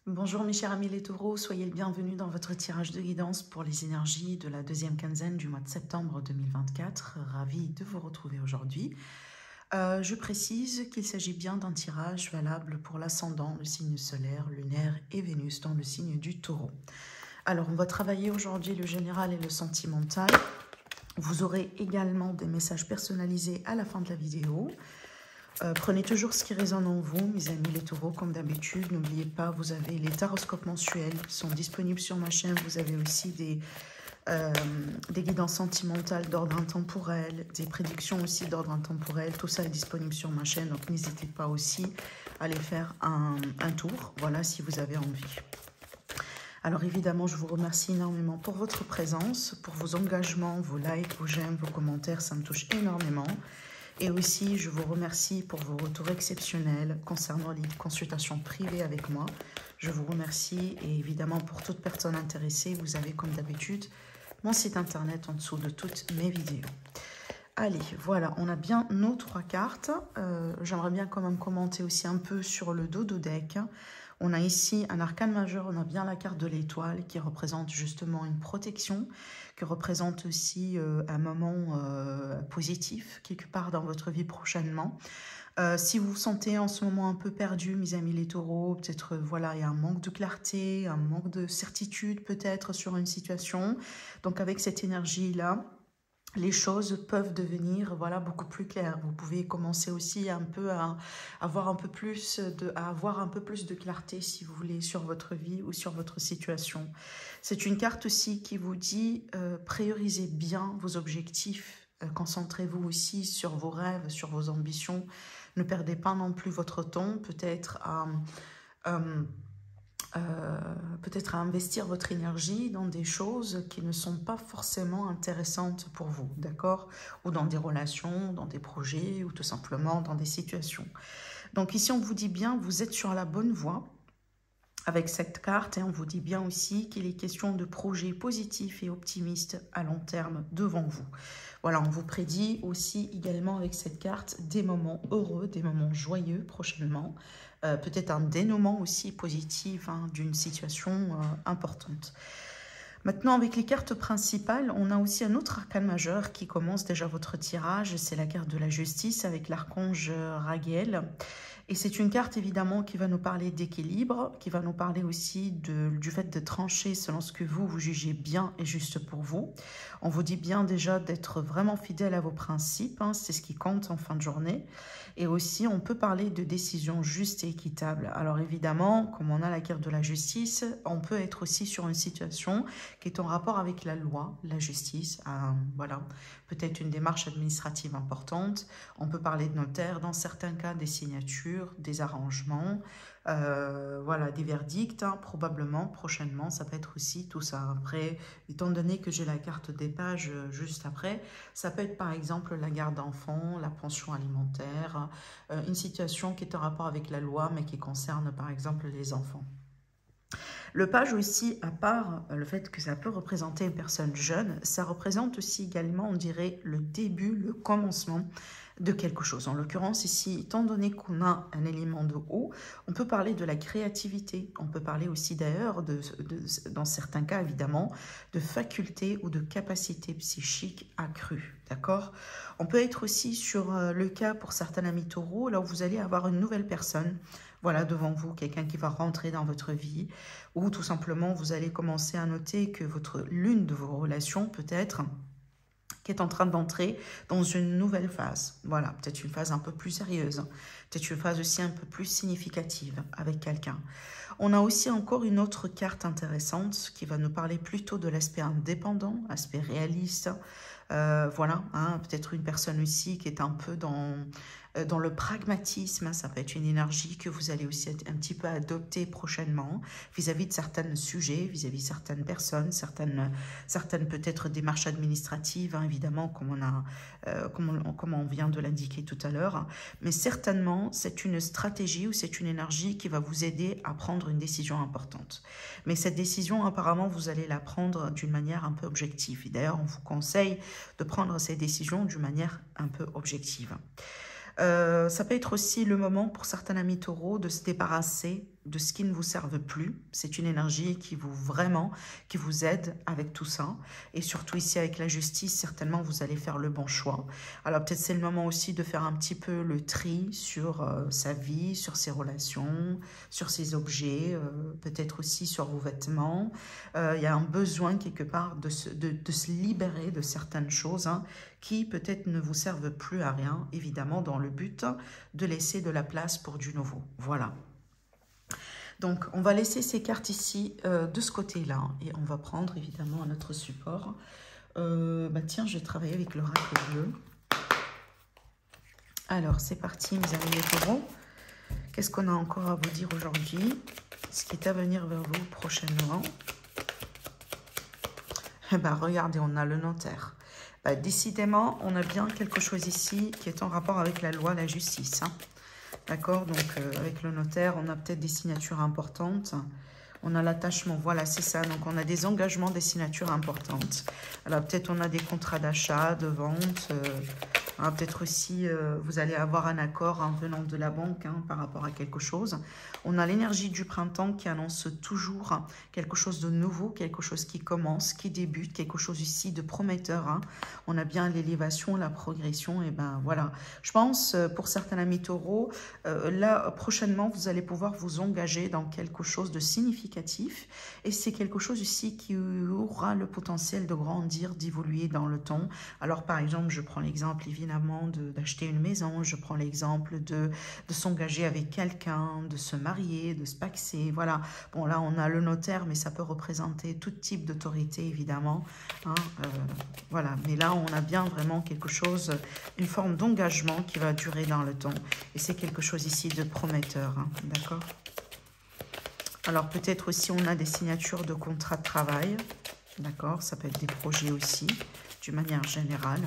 Bonjour mes chers amis les taureaux, soyez le bienvenu dans votre tirage de guidance pour les énergies de la deuxième quinzaine du mois de septembre 2024. Ravi de vous retrouver aujourd'hui. Je précise qu'il s'agit bien d'un tirage valable pour l'ascendant, le signe solaire, lunaire et Vénus dans le signe du taureau. Alors on va travailler aujourd'hui le général et le sentimental. Vous aurez également des messages personnalisés à la fin de la vidéo. Prenez toujours ce qui résonne en vous, mes amis les taureaux, comme d'habitude. N'oubliez pas, vous avez les taroscopes mensuels qui sont disponibles sur ma chaîne. Vous avez aussi des guidances sentimentales d'ordre intemporel, des prédictions aussi d'ordre intemporel. Tout ça est disponible sur ma chaîne, donc n'hésitez pas aussi à aller faire un tour, voilà, si vous avez envie. Alors évidemment, je vous remercie énormément pour votre présence, pour vos engagements, vos likes, vos j'aime, vos commentaires, ça me touche énormément. Et aussi, je vous remercie pour vos retours exceptionnels concernant les consultations privées avec moi. Je vous remercie et évidemment pour toute personne intéressée, vous avez comme d'habitude mon site internet en dessous de toutes mes vidéos. Allez, voilà, on a bien nos 3 cartes. J'aimerais bien quand même commenter aussi un peu sur le dos du deck. On a ici un arcane majeur, on a bien la carte de l'étoile qui représente justement une protection, qui représente aussi un moment positif quelque part dans votre vie prochainement. Si vous vous sentez en ce moment un peu perdu, mes amis les taureaux, peut-être voilà, il y a un manque de clarté, un manque de certitude peut-être sur une situation. Donc avec cette énergie-là, les choses peuvent devenir voilà, beaucoup plus claires. Vous pouvez commencer aussi un peu à avoir un peu plus de clarté, si vous voulez, sur votre vie ou sur votre situation. C'est une carte aussi qui vous dit priorisez bien vos objectifs, concentrez-vous aussi sur vos rêves, sur vos ambitions. Ne perdez pas non plus votre temps, peut-être à investir votre énergie dans des choses qui ne sont pas forcément intéressantes pour vous, d'accord? Ou dans des relations, dans des projets, ou tout simplement dans des situations. Donc ici, on vous dit bien, vous êtes sur la bonne voie avec cette carte, et on vous dit bien aussi qu'il est question de projets positifs et optimistes à long terme devant vous. Voilà, on vous prédit aussi également avec cette carte des moments heureux, des moments joyeux prochainement. Peut-être un dénouement aussi positif d'une situation importante. Maintenant, avec les cartes principales, on a aussi un autre arcane majeur qui commence déjà votre tirage. C'est la carte de la justice avec l'archange Raguel. Et c'est une carte évidemment qui va nous parler d'équilibre, qui va nous parler aussi du fait de trancher selon ce que vous jugez bien et juste pour vous. On vous dit bien déjà d'être vraiment fidèle à vos principes, c'est ce qui compte en fin de journée. Et aussi, on peut parler de décisions justes et équitables. Alors évidemment, comme on a la carte de la justice, on peut être aussi sur une situation qui est en rapport avec la loi, la justice, voilà, peut-être une démarche administrative importante. On peut parler de notaire, dans certains cas des signatures, des arrangements, voilà, des verdicts, probablement, prochainement, ça peut être aussi tout ça. Après, étant donné que j'ai la carte des pages juste après, ça peut être par exemple la garde d'enfants, la pension alimentaire, une situation qui est en rapport avec la loi, mais qui concerne par exemple les enfants. Le page aussi, à part le fait que ça peut représenter une personne jeune, ça représente aussi également, on dirait, le début, le commencement de quelque chose. En l'occurrence ici, étant donné qu'on a un élément de eau, on peut parler de la créativité. On peut parler aussi d'ailleurs, dans certains cas évidemment, de facultés ou de capacités psychiques accrues. D'accord? On peut être aussi sur le cas pour certains amis taureaux, là où vous allez avoir une nouvelle personne, voilà, devant vous, quelqu'un qui va rentrer dans votre vie, ou tout simplement vous allez commencer à noter que l'une de vos relations peut-être qui est en train d'entrer dans une nouvelle phase. Voilà, peut-être une phase un peu plus sérieuse, peut-être une phase aussi un peu plus significative avec quelqu'un. On a aussi encore une autre carte intéressante qui va nous parler plutôt de l'aspect indépendant, aspect réaliste. Voilà, peut-être une personne aussi qui est un peu dans le pragmatisme. Ça peut être une énergie que vous allez aussi un petit peu adopter prochainement vis-à-vis de certains sujets, vis-à-vis de certaines personnes, certaines peut-être démarches administratives, évidemment, comme on vient de l'indiquer tout à l'heure. Mais certainement, c'est une stratégie ou c'est une énergie qui va vous aider à prendre une décision importante. Mais cette décision, apparemment, vous allez la prendre d'une manière un peu objective. Et d'ailleurs, on vous conseille de prendre ces décisions d'une manière un peu objective. Ça peut être aussi le moment pour certains amis taureaux de se débarrasser de ce qui ne vous serve plus. C'est une énergie qui vous aide avec tout ça. Et surtout ici avec la justice, certainement vous allez faire le bon choix. Alors peut-être c'est le moment aussi de faire un petit peu le tri sur sa vie, sur ses relations, sur ses objets, peut-être aussi sur vos vêtements. Il y a un besoin quelque part de se libérer de certaines choses qui peut-être ne vous servent plus à rien, évidemment dans le but de laisser de la place pour du nouveau. Voilà. Donc, on va laisser ces cartes ici de ce côté-là et on va prendre évidemment un autre support. Tiens, je vais travailler avec l'oracle bleu. Alors, c'est parti, mes amis les taureaux. Qu'est-ce qu'on a encore à vous dire aujourd'hui? Ce qui est à venir vers vous prochainement. Eh bien, regardez, on a le notaire. Décidément, on a bien quelque chose ici qui est en rapport avec la loi, la justice. D'accord, donc avec le notaire, on a peut-être des signatures importantes. On a l'attachement, voilà, c'est ça. Donc, on a des engagements, des signatures importantes. Alors, peut-être on a des contrats d'achat, de vente. Peut-être aussi, vous allez avoir un accord venant de la banque par rapport à quelque chose. On a l'énergie du printemps qui annonce toujours quelque chose de nouveau, quelque chose qui commence, qui débute, quelque chose ici de prometteur. On a bien l'élévation, la progression. Et ben voilà. Je pense, pour certains amis taureaux, là, prochainement, vous allez pouvoir vous engager dans quelque chose de significatif. Et c'est quelque chose ici qui aura le potentiel de grandir, d'évoluer dans le temps. Alors, par exemple, je prends l'exemple évidemment d'acheter une maison, je prends l'exemple de s'engager avec quelqu'un, de se marier, de se paxer, voilà. Bon, là, on a le notaire, mais ça peut représenter tout type d'autorité, évidemment. Voilà, mais là, on a bien vraiment quelque chose, une forme d'engagement qui va durer dans le temps. Et c'est quelque chose ici de prometteur, d'accord? Alors, peut-être aussi, on a des signatures de contrats de travail, d'accord? Ça peut être des projets aussi, d'une manière générale.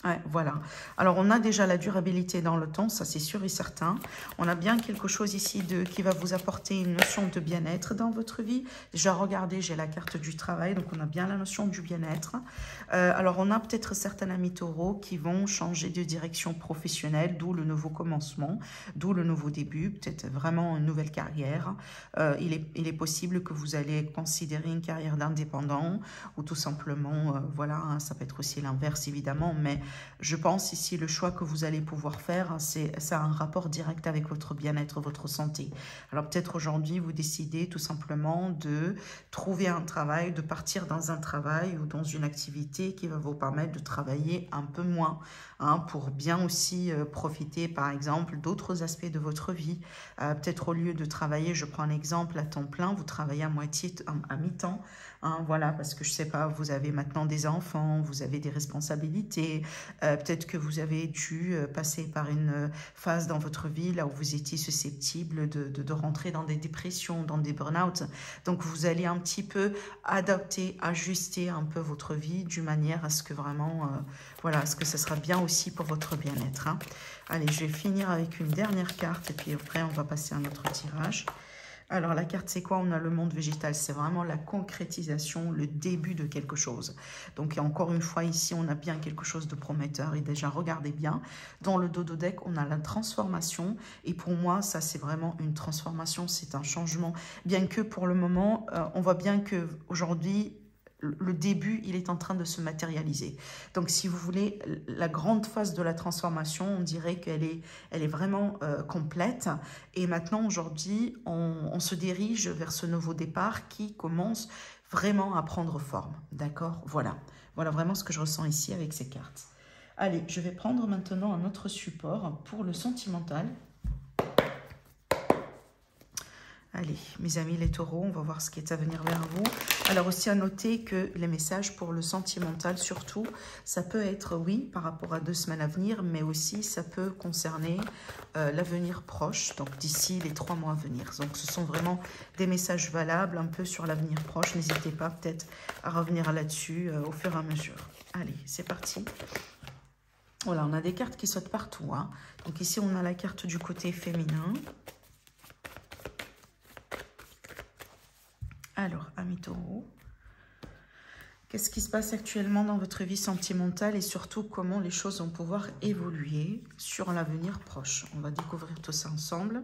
Ouais, voilà. Alors, on a déjà la durabilité dans le temps, ça c'est sûr et certain. On a bien quelque chose ici qui va vous apporter une notion de bien-être dans votre vie. Déjà, regardez, j'ai la carte du travail, donc on a bien la notion du bien-être. Alors, on a peut-être certains amis taureaux qui vont changer de direction professionnelle, d'où le nouveau commencement, d'où le nouveau début, peut-être vraiment une nouvelle carrière. Il est possible que vous allez considérer une carrière d'indépendant ou tout simplement, voilà, ça peut être aussi l'inverse évidemment, mais je pense ici le choix que vous allez pouvoir faire, ça a un rapport direct avec votre bien-être, votre santé. Alors peut-être aujourd'hui, vous décidez tout simplement de trouver un travail, de partir dans un travail ou dans une activité qui va vous permettre de travailler un peu moins, pour bien aussi profiter par exemple d'autres aspects de votre vie. Peut-être au lieu de travailler, je prends un exemple, à temps plein, vous travaillez à mi-temps. Voilà, parce que je sais pas, vous avez maintenant des enfants, vous avez des responsabilités, peut-être que vous avez dû passer par une phase dans votre vie là où vous étiez susceptible de rentrer dans des dépressions, dans des burn-out. Donc vous allez un petit peu adapter, ajuster un peu votre vie d'une manière à ce que vraiment, voilà, à ce que ça sera bien aussi pour votre bien-être. Allez, je vais finir avec une dernière carte et puis après on va passer à un autre tirage. Alors, la carte, c'est quoi? On a le monde végétal. C'est vraiment la concrétisation, le début de quelque chose. Donc, encore une fois, ici, on a bien quelque chose de prometteur. Et déjà, regardez bien, dans le dodo deck, on a la transformation. Et pour moi, ça, c'est vraiment une transformation. C'est un changement. Bien que, pour le moment, on voit bien qu'aujourd'hui, le début, il est en train de se matérialiser. Donc, si vous voulez, la grande phase de la transformation, on dirait qu'elle est vraiment complète. Et maintenant, aujourd'hui, on se dirige vers ce nouveau départ qui commence vraiment à prendre forme. D'accord? Voilà. Voilà vraiment ce que je ressens ici avec ces cartes. Allez, je vais prendre maintenant un autre support pour le sentimental. Allez, mes amis les taureaux, on va voir ce qui est à venir vers vous. Alors aussi à noter que les messages pour le sentimental, surtout, ça peut être, oui, par rapport à 2 semaines à venir, mais aussi ça peut concerner l'avenir proche, donc d'ici les 3 mois à venir. Donc ce sont vraiment des messages valables un peu sur l'avenir proche. N'hésitez pas peut-être à revenir là-dessus au fur et à mesure. Allez, c'est parti. Voilà, on a des cartes qui sautent partout. Donc ici, on a la carte du côté féminin. Alors, amis taureaux, qu'est-ce qui se passe actuellement dans votre vie sentimentale et surtout comment les choses vont pouvoir évoluer sur l'avenir proche? On va découvrir tout ça ensemble.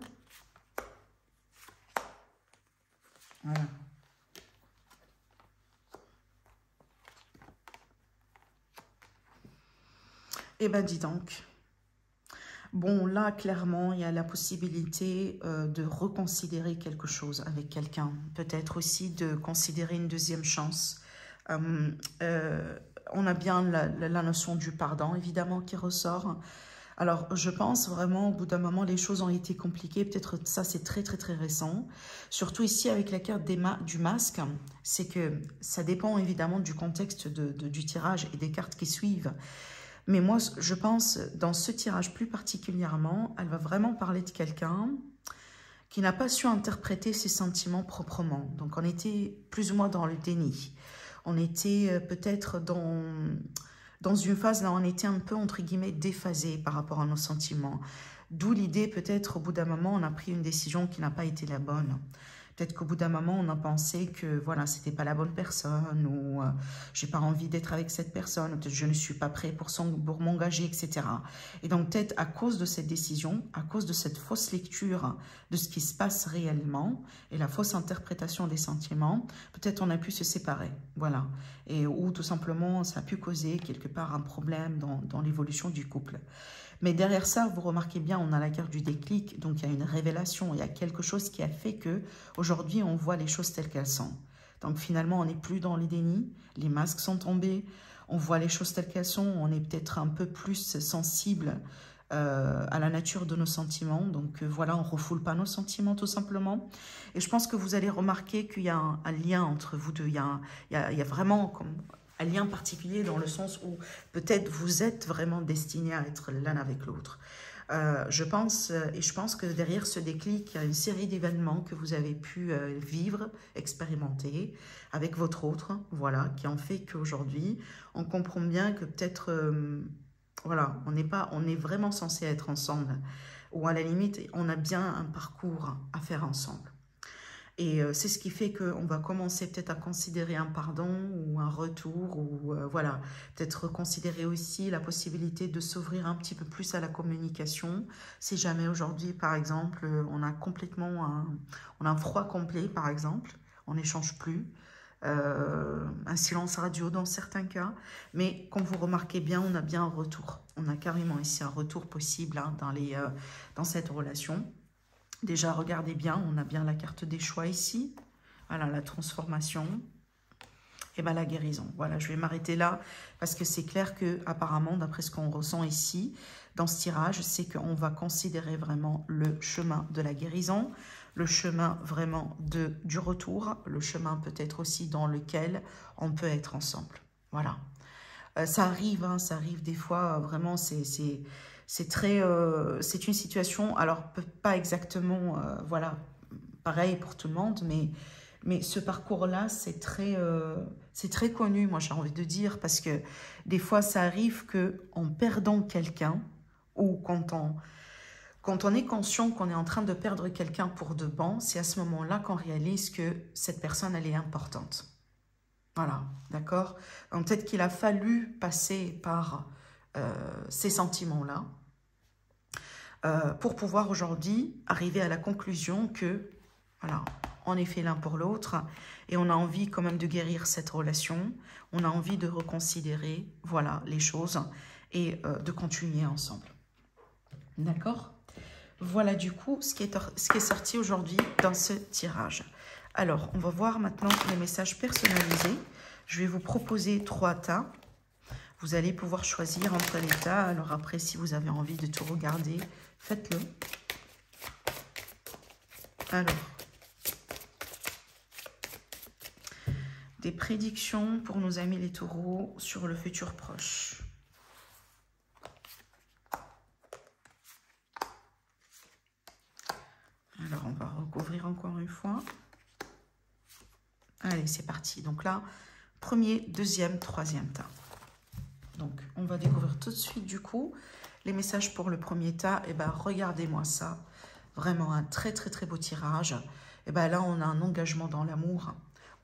Voilà. Eh ben, dis donc. Bon, là, clairement, il y a la possibilité de reconsidérer quelque chose avec quelqu'un. Peut-être aussi de considérer une deuxième chance. On a bien la notion du pardon, évidemment, qui ressort. Alors, je pense vraiment, au bout d'un moment, les choses ont été compliquées. Peut-être ça, c'est très, très, très récent. Surtout ici, avec la carte du masque, c'est que ça dépend évidemment du contexte du tirage et des cartes qui suivent. Mais moi, je pense, dans ce tirage plus particulièrement, elle va vraiment parler de quelqu'un qui n'a pas su interpréter ses sentiments proprement. Donc, on était plus ou moins dans le déni. On était peut-être dans une phase là, on était un peu, entre guillemets, déphasé par rapport à nos sentiments. D'où l'idée, peut-être, au bout d'un moment, on a pris une décision qui n'a pas été la bonne. Peut-être qu'au bout d'un moment, on a pensé que voilà, c'était pas la bonne personne, ou j'ai pas envie d'être avec cette personne, peut-être je ne suis pas prêt pour m'engager, etc. Et donc peut-être à cause de cette décision, à cause de cette fausse lecture de ce qui se passe réellement et la fausse interprétation des sentiments, peut-être on a pu se séparer, voilà. Et ou tout simplement, ça a pu causer quelque part un problème dans l'évolution du couple. Mais derrière ça, vous remarquez bien, on a la carte du déclic, donc il y a une révélation, il y a quelque chose qui a fait que aujourd'hui on voit les choses telles qu'elles sont. Donc finalement, on n'est plus dans les dénis, les masques sont tombés, on voit les choses telles qu'elles sont, on est peut-être un peu plus sensible à la nature de nos sentiments. Donc voilà, on ne refoule pas nos sentiments tout simplement. Et je pense que vous allez remarquer qu'il y a un lien entre vous deux, il y a vraiment comme un lien particulier dans le sens où peut-être vous êtes vraiment destinés à être l'un avec l'autre. Je pense que derrière ce déclic, il y a une série d'événements que vous avez pu vivre, expérimenter avec votre autre, voilà, qui ont fait qu'aujourd'hui, on comprend bien que peut-être, voilà, on est vraiment censé être ensemble, ou à la limite, on a bien un parcours à faire ensemble. Et c'est ce qui fait qu'on va commencer peut-être à considérer un pardon ou un retour, ou voilà, peut-être considérer aussi la possibilité de s'ouvrir un petit peu plus à la communication. Si jamais aujourd'hui, par exemple, on a complètement on a un froid complet, par exemple, on n'échange plus, un silence radio dans certains cas, mais comme vous remarquez bien, on a bien un retour. On a carrément ici un retour possible hein, dans cette relation. Déjà, regardez bien, on a bien la carte des choix ici. Voilà, la transformation. Et bien, la guérison. Voilà, je vais m'arrêter là parce que c'est clair que, apparemment, d'après ce qu'on ressent ici, dans ce tirage, c'est qu'on va considérer vraiment le chemin de la guérison, le chemin vraiment du retour, le chemin peut-être aussi dans lequel on peut être ensemble. Voilà. Ça arrive, hein, ça arrive des fois, vraiment, c'est très, c'est une situation, alors pas exactement, voilà, pareil pour tout le monde, mais ce parcours-là, c'est très connu, moi j'ai envie de dire, parce que des fois, ça arrive qu'en perdant quelqu'un, ou quand on est conscient qu'on est en train de perdre quelqu'un pour de bon, c'est à ce moment-là qu'on réalise que cette personne, elle est importante. Voilà, d'accord? Donc peut-être qu'il a fallu passer par ces sentiments-là pour pouvoir aujourd'hui arriver à la conclusion que, voilà, on est fait l'un pour l'autre et on a envie quand même de guérir cette relation, on a envie de reconsidérer, voilà, les choses et de continuer ensemble. D'accord? Voilà du coup ce qui est sorti aujourd'hui dans ce tirage. Alors, on va voir maintenant les messages personnalisés. Je vais vous proposer 3 tas. Vous allez pouvoir choisir entre les tas. Alors après, si vous avez envie de tout regarder, faites-le. Alors, des prédictions pour nos amis les taureaux sur le futur proche. Alors, on va recouvrir encore une fois. Allez, c'est parti. Donc là, premier, deuxième, troisième tas. Donc, on va découvrir tout de suite, du coup, les messages pour le premier tas. Et bien, regardez-moi ça. Vraiment un très, très, très beau tirage. Et bien là, on a un engagement dans l'amour.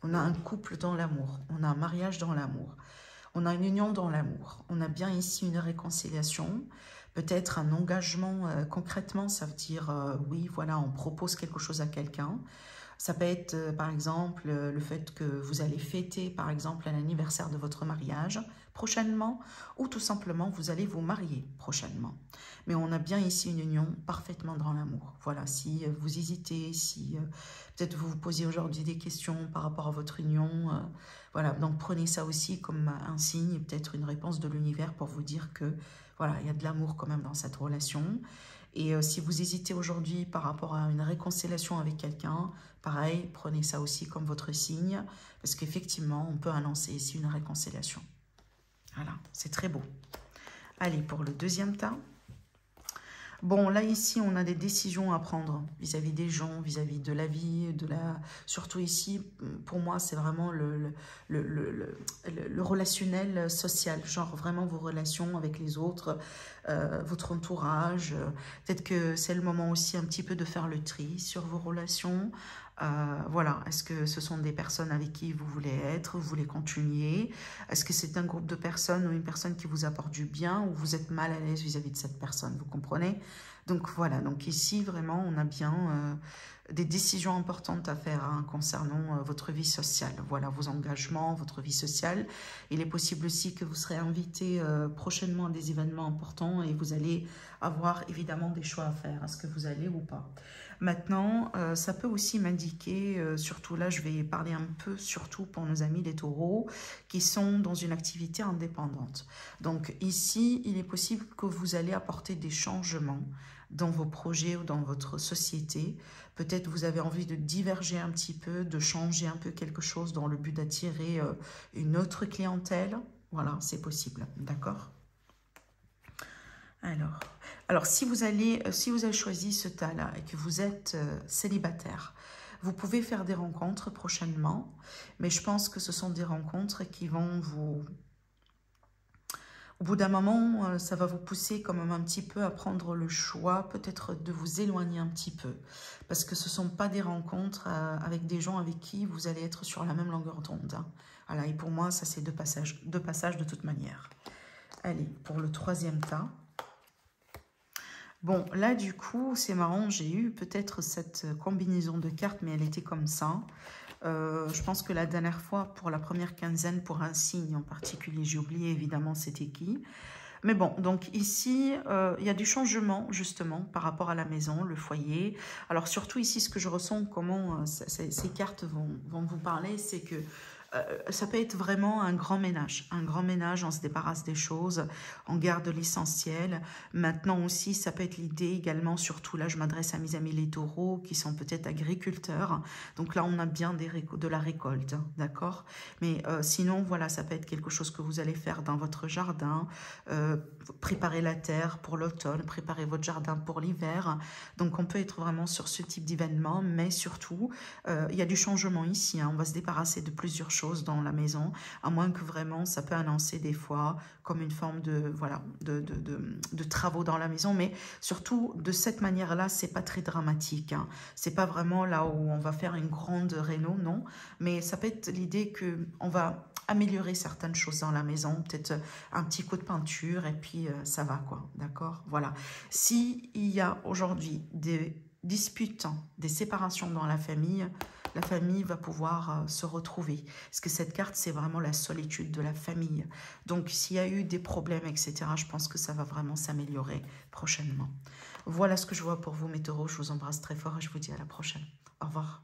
On a un couple dans l'amour. On a un mariage dans l'amour. On a une union dans l'amour. On a bien ici une réconciliation. Peut-être un engagement concrètement, ça veut dire, oui, voilà, on propose quelque chose à quelqu'un. Ça peut être, par exemple, le fait que vous allez fêter, par exemple, l'anniversaire de votre mariage prochainement, ou tout simplement, vous allez vous marier prochainement. Mais on a bien ici une union parfaitement dans l'amour. Voilà, si vous hésitez, si peut-être vous vous posez aujourd'hui des questions par rapport à votre union, voilà, donc prenez ça aussi comme un signe, peut-être une réponse de l'univers pour vous dire que, voilà, il y a de l'amour quand même dans cette relation. Et si vous hésitez aujourd'hui par rapport à une réconciliation avec quelqu'un, pareil, prenez ça aussi comme votre signe, parce qu'effectivement, on peut annoncer ici une réconciliation. Voilà, c'est très beau. Allez, pour le deuxième tas. Bon, là, ici, on a des décisions à prendre vis-à-vis des gens, vis-à-vis de la vie, surtout ici, pour moi, c'est vraiment le relationnel social, genre vraiment vos relations avec les autres, votre entourage. Peut-être que c'est le moment aussi un petit peu de faire le tri sur vos relations. Voilà, est-ce que ce sont des personnes avec qui vous voulez être, vous voulez continuer? Est-ce que c'est un groupe de personnes ou une personne qui vous apporte du bien ou vous êtes mal à l'aise vis-à-vis de cette personne, vous comprenez? Donc voilà, donc ici vraiment on a bien des décisions importantes à faire hein, concernant votre vie sociale. Voilà, vos engagements, votre vie sociale. Il est possible aussi que vous serez invité prochainement à des événements importants et vous allez avoir évidemment des choix à faire. Est-ce que vous allez ou pas? Maintenant, ça peut aussi m'indiquer, surtout là, je vais parler un peu, surtout pour nos amis les taureaux, qui sont dans une activité indépendante. Donc ici, il est possible que vous allez apporter des changements dans vos projets ou dans votre société. Peut-être vous avez envie de diverger un petit peu, de changer un peu quelque chose dans le but d'attirer une autre clientèle. Voilà, c'est possible, d'accord ? Alors, si vous avez choisi ce tas-là et que vous êtes célibataire, vous pouvez faire des rencontres prochainement, mais je pense que ce sont des rencontres qui vont vous... Au bout d'un moment, ça va vous pousser quand même un petit peu à prendre le choix, peut-être de vous éloigner un petit peu, parce que ce ne sont pas des rencontres avec des gens avec qui vous allez être sur la même longueur d'onde. Hein. Voilà, et pour moi, ça c'est deux passages de toute manière. Allez, pour le troisième tas. Bon, là, du coup, c'est marrant, j'ai eu peut-être cette combinaison de cartes, mais elle était comme ça. Je pense que la dernière fois, pour la première quinzaine, pour un signe en particulier, j'ai oublié évidemment c'était qui. Mais bon, donc ici, il y a du changement, justement, par rapport à la maison, le foyer. Alors, surtout ici, ce que je ressens, comment ces cartes vont vous parler, c'est que ça peut être vraiment un grand ménage. Un grand ménage, on se débarrasse des choses, on garde l'essentiel. Maintenant aussi, ça peut être l'idée également, surtout là, je m'adresse à mes amis les taureaux qui sont peut-être agriculteurs. Donc là, on a bien de la récolte, d'accord? Mais sinon, voilà, ça peut être quelque chose que vous allez faire dans votre jardin, préparer la terre pour l'automne, préparer votre jardin pour l'hiver. Donc on peut être vraiment sur ce type d'événement, mais surtout, il y a du changement ici. Hein. On va se débarrasser de plusieurs choses dans la maison, à moins que vraiment ça peut annoncer des fois comme une forme de voilà de travaux dans la maison, mais surtout de cette manière-là, c'est pas très dramatique. Hein. C'est pas vraiment là où on va faire une grande réno, non, mais ça peut être l'idée que on va améliorer certaines choses dans la maison, peut-être un petit coup de peinture et puis ça va quoi, d'accord? Voilà. S'il y a aujourd'hui des disputes, des séparations dans la famille va pouvoir se retrouver. Parce que cette carte, c'est vraiment la solitude de la famille. Donc, s'il y a eu des problèmes, etc., je pense que ça va vraiment s'améliorer prochainement. Voilà ce que je vois pour vous, mes taureaux. Je vous embrasse très fort et je vous dis à la prochaine. Au revoir.